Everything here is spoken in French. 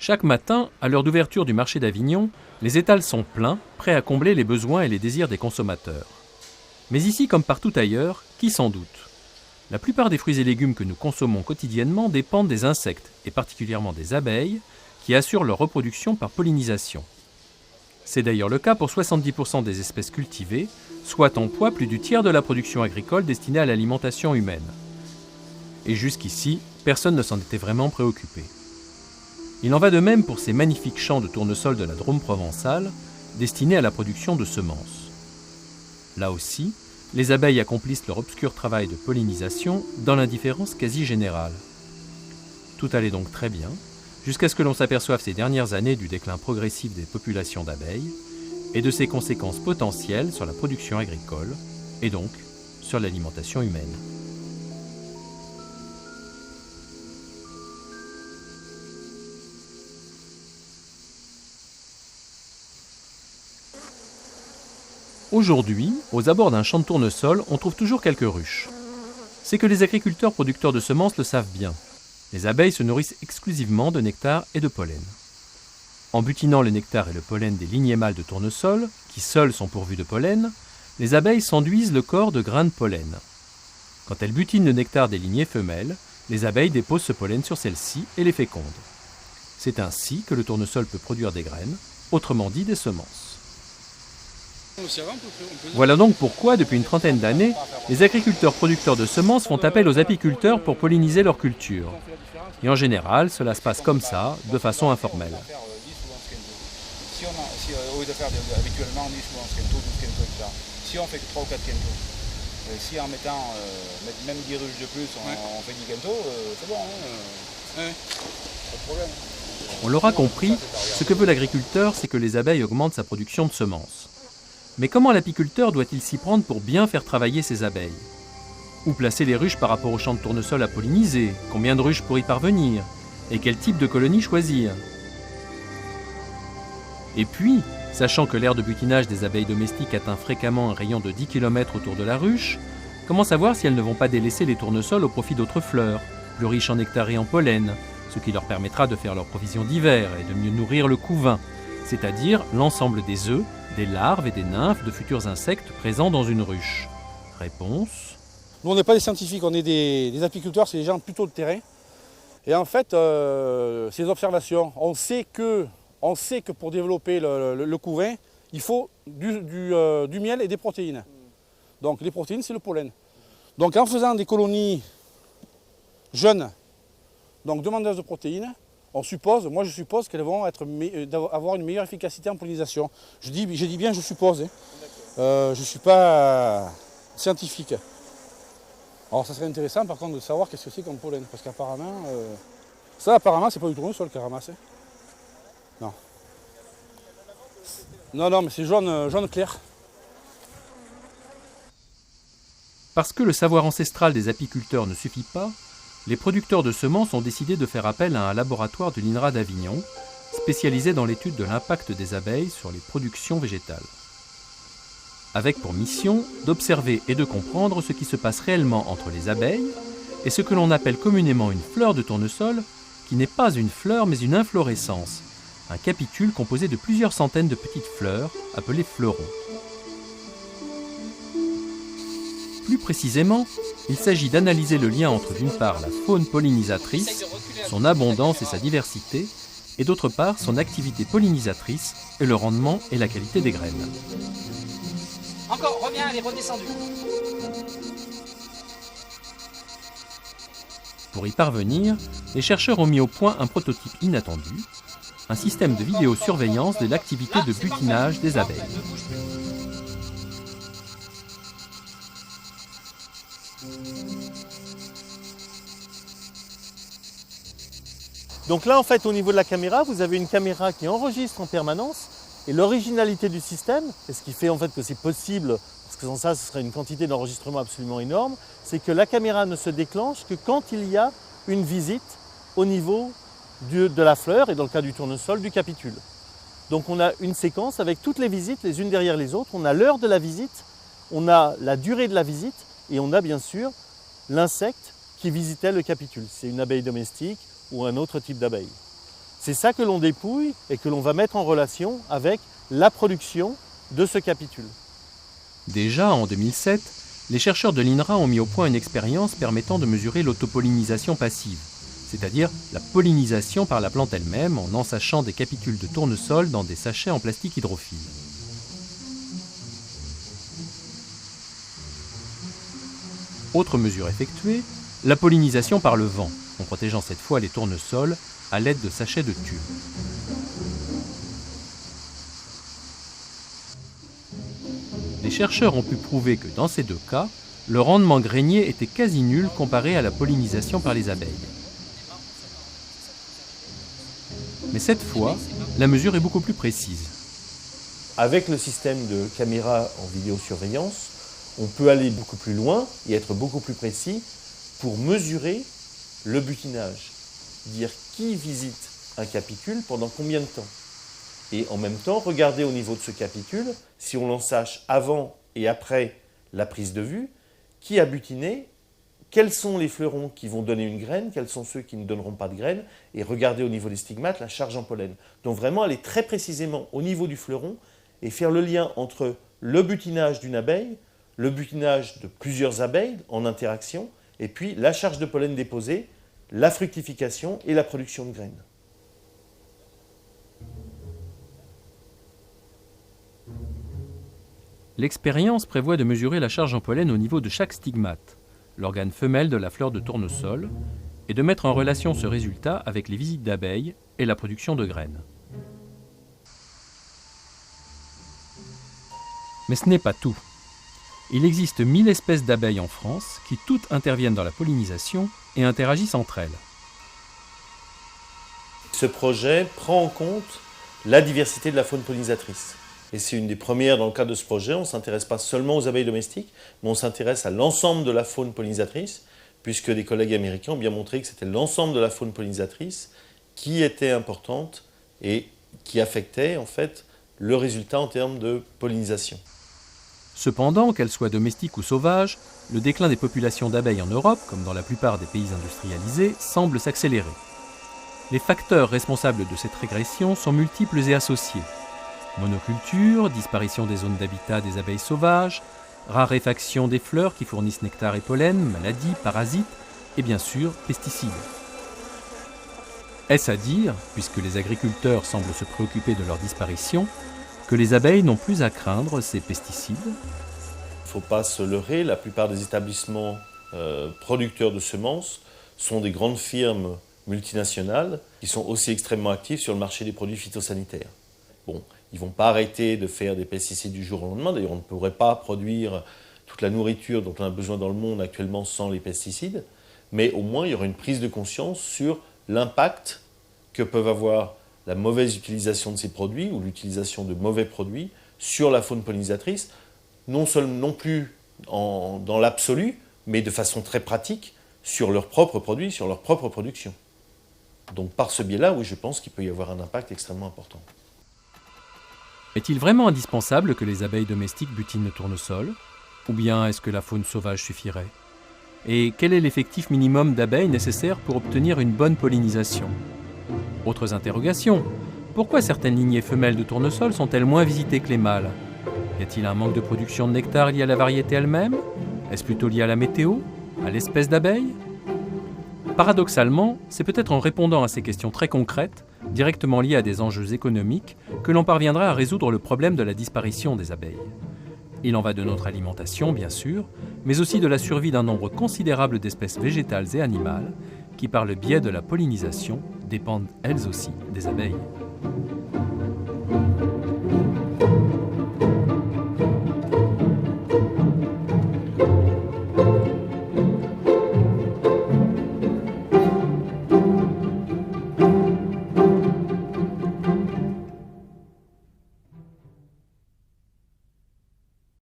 Chaque matin, à l'heure d'ouverture du marché d'Avignon, les étals sont pleins, prêts à combler les besoins et les désirs des consommateurs. Mais ici, comme partout ailleurs, qui s'en doute? La plupart des fruits et légumes que nous consommons quotidiennement dépendent des insectes, et particulièrement des abeilles, qui assurent leur reproduction par pollinisation. C'est d'ailleurs le cas pour 70% des espèces cultivées, soit en poids plus du tiers de la production agricole destinée à l'alimentation humaine. Et jusqu'ici, personne ne s'en était vraiment préoccupé. Il en va de même pour ces magnifiques champs de tournesol de la Drôme provençale, destinés à la production de semences. Là aussi, les abeilles accomplissent leur obscur travail de pollinisation dans l'indifférence quasi générale. Tout allait donc très bien, jusqu'à ce que l'on s'aperçoive ces dernières années du déclin progressif des populations d'abeilles et de ses conséquences potentielles sur la production agricole et donc sur l'alimentation humaine. Aujourd'hui, aux abords d'un champ de tournesol, on trouve toujours quelques ruches. C'est que les agriculteurs producteurs de semences le savent bien. Les abeilles se nourrissent exclusivement de nectar et de pollen. En butinant le nectar et le pollen des lignées mâles de tournesol, qui seuls sont pourvus de pollen, les abeilles s'enduisent le corps de grains de pollen. Quand elles butinent le nectar des lignées femelles, les abeilles déposent ce pollen sur celles-ci et les fécondent. C'est ainsi que le tournesol peut produire des graines, autrement dit des semences. Voilà donc pourquoi, depuis une trentaine d'années, les agriculteurs producteurs de semences font appel aux apiculteurs pour polliniser leurs cultures. Et en général, cela se passe comme ça, de façon informelle. Si au lieu de faire habituellement 10 ou 11 quintaux, 12 quintaux, etc. Si on fait que 3 ou 4 quintaux, si en mettant même 10 ruches de plus, on fait 10 quintaux, c'est bon, pas de problème. On l'aura compris, ce que veut l'agriculteur, c'est que les abeilles augmentent sa production de semences. Mais comment l'apiculteur doit-il s'y prendre pour bien faire travailler ses abeilles? Où placer les ruches par rapport aux champs de tournesol à polliniser? Combien de ruches pour y parvenir? Et quel type de colonie choisir? Et puis, sachant que l'aire de butinage des abeilles domestiques atteint fréquemment un rayon de 10 km autour de la ruche, comment savoir si elles ne vont pas délaisser les tournesols au profit d'autres fleurs, plus riches en nectar et en pollen, ce qui leur permettra de faire leur provision d'hiver et de mieux nourrir le couvain, c'est-à-dire l'ensemble des œufs, des larves et des nymphes de futurs insectes présents dans une ruche? Réponse. Nous, on n'est pas des scientifiques, on est des apiculteurs, c'est des gens plutôt de terrain. Et en fait, ces observations, on sait que pour développer le couvain, il faut du miel et des protéines. Donc les protéines, c'est le pollen. Donc en faisant des colonies jeunes, donc demandeuses de protéines, moi je suppose qu'elles vont avoir une meilleure efficacité en pollinisation. Je dis bien je suppose, hein. Je ne suis pas scientifique. Alors ça serait intéressant par contre de savoir qu'est-ce que c'est comme pollen, parce qu'apparemment, apparemment c'est pas du tournesol qu'elle ramasse. Hein. Non. Non, mais c'est jaune clair. Parce que le savoir ancestral des apiculteurs ne suffit pas, les producteurs de semences ont décidé de faire appel à un laboratoire de l'INRA d'Avignon, spécialisé dans l'étude de l'impact des abeilles sur les productions végétales. Avec pour mission d'observer et de comprendre ce qui se passe réellement entre les abeilles et ce que l'on appelle communément une fleur de tournesol, qui n'est pas une fleur mais une inflorescence, un capitule composé de plusieurs centaines de petites fleurs, appelées fleurons. Plus précisément, il s'agit d'analyser le lien entre d'une part la faune pollinisatrice, son abondance et sa diversité, et d'autre part son activité pollinisatrice et le rendement et la qualité des graines. Encore, reviens, elle est redescendue. Pour y parvenir, les chercheurs ont mis au point un prototype inattendu, un système de vidéosurveillance de l'activité de butinage des abeilles. Donc là, en fait, au niveau de la caméra, vous avez une caméra qui enregistre en permanence. Et l'originalité du système, et ce qui fait en fait que c'est possible, parce que sans ça, ce serait une quantité d'enregistrement absolument énorme, c'est que la caméra ne se déclenche que quand il y a une visite au niveau de la fleur, et dans le cas du tournesol, du capitule. Donc on a une séquence avec toutes les visites, les unes derrière les autres. On a l'heure de la visite, on a la durée de la visite, et on a bien sûr l'insecte qui visitait le capitule. C'est une abeille domestique ou un autre type d'abeille. C'est ça que l'on dépouille et que l'on va mettre en relation avec la production de ce capitule. Déjà en 2007, les chercheurs de l'INRA ont mis au point une expérience permettant de mesurer l'autopollinisation passive, c'est-à-dire la pollinisation par la plante elle-même en ensachant des capitules de tournesol dans des sachets en plastique hydrophile. Autre mesure effectuée, la pollinisation par le vent, en protégeant cette fois les tournesols à l'aide de sachets de tubes. Les chercheurs ont pu prouver que dans ces deux cas, le rendement grainier était quasi nul comparé à la pollinisation par les abeilles. Mais cette fois, la mesure est beaucoup plus précise. Avec le système de caméra en vidéosurveillance, on peut aller beaucoup plus loin et être beaucoup plus précis pour mesurer le butinage. Dire qui visite un capitule pendant combien de temps. Et en même temps, regarder au niveau de ce capitule, si on l'en sache avant et après la prise de vue, qui a butiné, quels sont les fleurons qui vont donner une graine, quels sont ceux qui ne donneront pas de graine, et regarder au niveau des stigmates la charge en pollen. Donc vraiment aller très précisément au niveau du fleuron et faire le lien entre le butinage d'une abeille, le butinage de plusieurs abeilles en interaction, et puis la charge de pollen déposée, la fructification et la production de graines. L'expérience prévoit de mesurer la charge en pollen au niveau de chaque stigmate, l'organe femelle de la fleur de tournesol, et de mettre en relation ce résultat avec les visites d'abeilles et la production de graines. Mais ce n'est pas tout. Il existe 1000 espèces d'abeilles en France qui toutes interviennent dans la pollinisation et interagissent entre elles. Ce projet prend en compte la diversité de la faune pollinisatrice. Et c'est une des premières dans le cadre de ce projet. On ne s'intéresse pas seulement aux abeilles domestiques, mais on s'intéresse à l'ensemble de la faune pollinisatrice, puisque des collègues américains ont bien montré que c'était l'ensemble de la faune pollinisatrice qui était importante et qui affectait en fait le résultat en termes de pollinisation. Cependant, qu'elles soient domestiques ou sauvages, le déclin des populations d'abeilles en Europe, comme dans la plupart des pays industrialisés, semble s'accélérer. Les facteurs responsables de cette régression sont multiples et associés. Monoculture, disparition des zones d'habitat des abeilles sauvages, raréfaction des fleurs qui fournissent nectar et pollen, maladies, parasites et bien sûr pesticides. Est-ce à dire, puisque les agriculteurs semblent se préoccuper de leur disparition, que les abeilles n'ont plus à craindre ces pesticides? Il ne faut pas se leurrer, la plupart des établissements producteurs de semences sont des grandes firmes multinationales qui sont aussi extrêmement actives sur le marché des produits phytosanitaires. Bon, ils ne vont pas arrêter de faire des pesticides du jour au lendemain. D'ailleurs, on ne pourrait pas produire toute la nourriture dont on a besoin dans le monde actuellement sans les pesticides. Mais au moins, il y aura une prise de conscience sur l'impact que peuvent avoir la mauvaise utilisation de ces produits ou l'utilisation de mauvais produits sur la faune pollinisatrice, non plus dans l'absolu, mais de façon très pratique sur leurs propres produits, sur leur propre production. Donc par ce biais-là, oui, je pense qu'il peut y avoir un impact extrêmement important. Est-il vraiment indispensable que les abeilles domestiques butinent le tournesol? Ou bien est-ce que la faune sauvage suffirait? Et quel est l'effectif minimum d'abeilles nécessaire pour obtenir une bonne pollinisation? Autres interrogations. Pourquoi certaines lignées femelles de tournesol sont-elles moins visitées que les mâles? Y a-t-il un manque de production de nectar lié à la variété elle-même? Est-ce plutôt lié à la météo? À l'espèce d'abeille? Paradoxalement, c'est peut-être en répondant à ces questions très concrètes, directement liées à des enjeux économiques, que l'on parviendra à résoudre le problème de la disparition des abeilles. Il en va de notre alimentation, bien sûr, mais aussi de la survie d'un nombre considérable d'espèces végétales et animales qui, par le biais de la pollinisation, dépendent elles aussi des abeilles.